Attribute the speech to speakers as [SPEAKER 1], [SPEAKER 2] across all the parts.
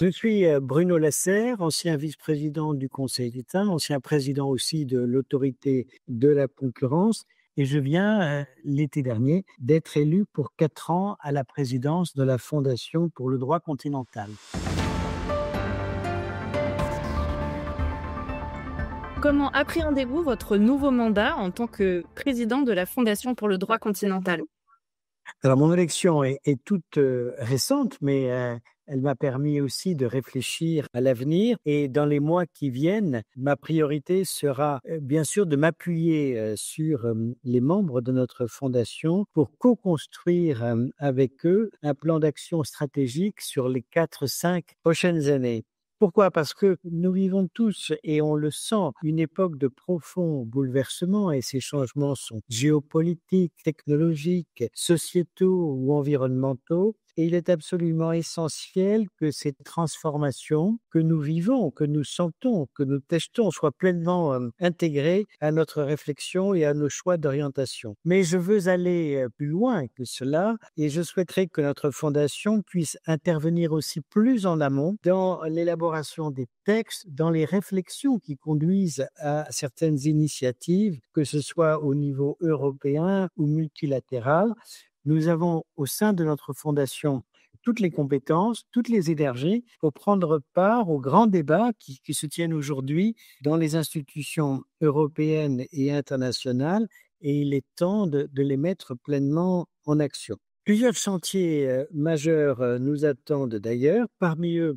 [SPEAKER 1] Je suis Bruno Lasserre, ancien vice-président du Conseil d'État, ancien président aussi de l'Autorité de la concurrence, et je viens, l'été dernier, d'être élu pour 4 ans à la présidence de la Fondation pour le droit continental.
[SPEAKER 2] Comment appréhendez-vous votre nouveau mandat en tant que président de la Fondation pour le droit continental?
[SPEAKER 1] Alors mon élection est toute récente, mais elle m'a permis aussi de réfléchir à l'avenir et dans les mois qui viennent, ma priorité sera, bien sûr de m'appuyer, sur, les membres de notre fondation pour co-construire, avec eux un plan d'action stratégique sur les 4-5 prochaines années. Pourquoi? Parce que nous vivons tous, et on le sent, une époque de profonds bouleversements, et ces changements sont géopolitiques, technologiques, sociétaux ou environnementaux. Et il est absolument essentiel que ces transformations que nous vivons, que nous sentons, que nous testons, soient pleinement intégrées à notre réflexion et à nos choix d'orientation. Mais je veux aller plus loin que cela, et je souhaiterais que notre fondation puisse intervenir aussi plus en amont dans l'élaboration des textes, dans les réflexions qui conduisent à certaines initiatives, que ce soit au niveau européen ou multilatéral. Nous avons au sein de notre fondation toutes les compétences, toutes les énergies pour prendre part aux grands débats qui se tiennent aujourd'hui dans les institutions européennes et internationales, et il est temps de les mettre pleinement en action. Plusieurs chantiers majeurs nous attendent d'ailleurs. Parmi eux,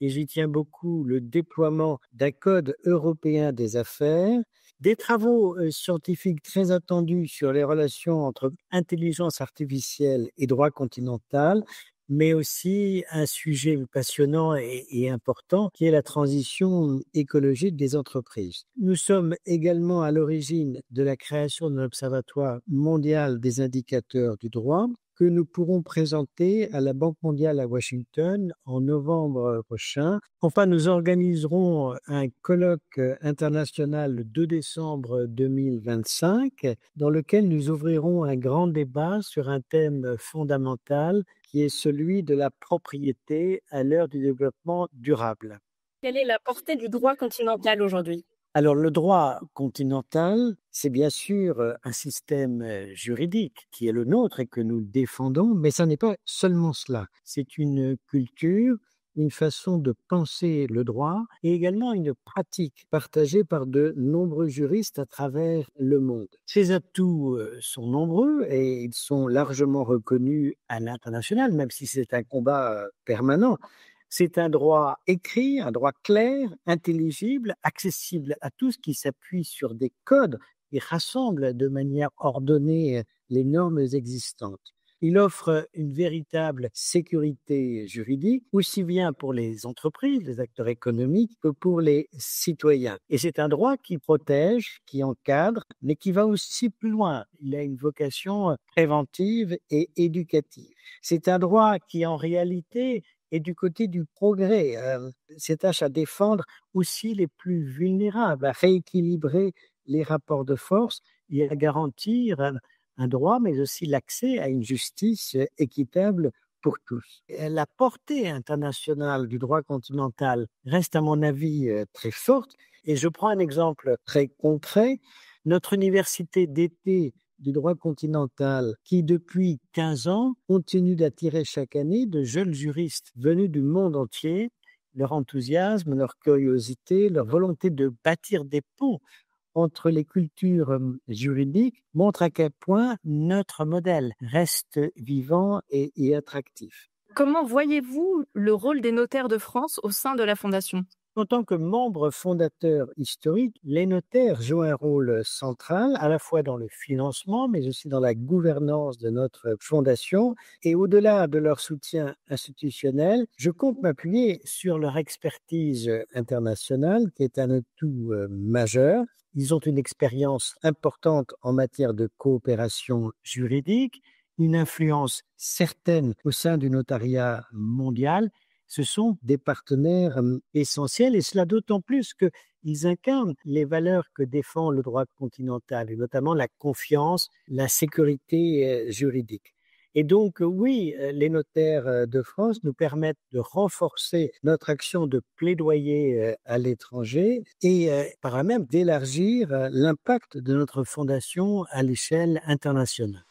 [SPEAKER 1] et j'y tiens beaucoup, le déploiement d'un code européen des affaires, des travaux scientifiques très attendus sur les relations entre intelligence artificielle et droit continental, mais aussi un sujet passionnant et important qui est la transition écologique des entreprises. Nous sommes également à l'origine de la création de l'Observatoire mondial des indicateurs du droit, que nous pourrons présenter à la Banque mondiale à Washington en novembre prochain. Enfin, nous organiserons un colloque international le 2 décembre 2025 dans lequel nous ouvrirons un grand débat sur un thème fondamental qui est celui de la propriété à l'heure du développement durable.
[SPEAKER 2] Quelle est la portée du droit continental aujourd'hui?
[SPEAKER 1] Alors, le droit continental, c'est bien sûr un système juridique qui est le nôtre et que nous défendons, mais ça n'est pas seulement cela. C'est une culture, une façon de penser le droit et également une pratique partagée par de nombreux juristes à travers le monde. Ces atouts sont nombreux et ils sont largement reconnus à l'international, même si c'est un combat permanent. C'est un droit écrit, un droit clair, intelligible, accessible à tous, qui s'appuie sur des codes et rassemble de manière ordonnée les normes existantes. Il offre une véritable sécurité juridique, aussi bien pour les entreprises, les acteurs économiques, que pour les citoyens. Et c'est un droit qui protège, qui encadre, mais qui va aussi plus loin. Il a une vocation préventive et éducative. C'est un droit qui, en réalité, est du côté du progrès, s'attache à défendre aussi les plus vulnérables, à rééquilibrer les rapports de force et à garantir un droit, mais aussi l'accès à une justice équitable pour tous. La portée internationale du droit continental reste, à mon avis, très forte, et je prends un exemple très concret. Notre université d'été du droit continental, qui depuis 15 ans continue d'attirer chaque année de jeunes juristes venus du monde entier. Leur enthousiasme, leur curiosité, leur volonté de bâtir des ponts entre les cultures juridiques montrent à quel point notre modèle reste vivant et attractif.
[SPEAKER 2] Comment voyez-vous le rôle des notaires de France au sein de la Fondation?
[SPEAKER 1] En tant que membre fondateur historique, les notaires jouent un rôle central, à la fois dans le financement, mais aussi dans la gouvernance de notre fondation. Et au-delà de leur soutien institutionnel, je compte m'appuyer sur leur expertise internationale, qui est un atout majeur. Ils ont une expérience importante en matière de coopération juridique, une influence certaine au sein du notariat mondial. Ce sont des partenaires essentiels, et cela d'autant plus qu'ils incarnent les valeurs que défend le droit continental, et notamment la confiance, la sécurité juridique. Et donc, oui, les notaires de France nous permettent de renforcer notre action de plaidoyer à l'étranger et par là même d'élargir l'impact de notre fondation à l'échelle internationale.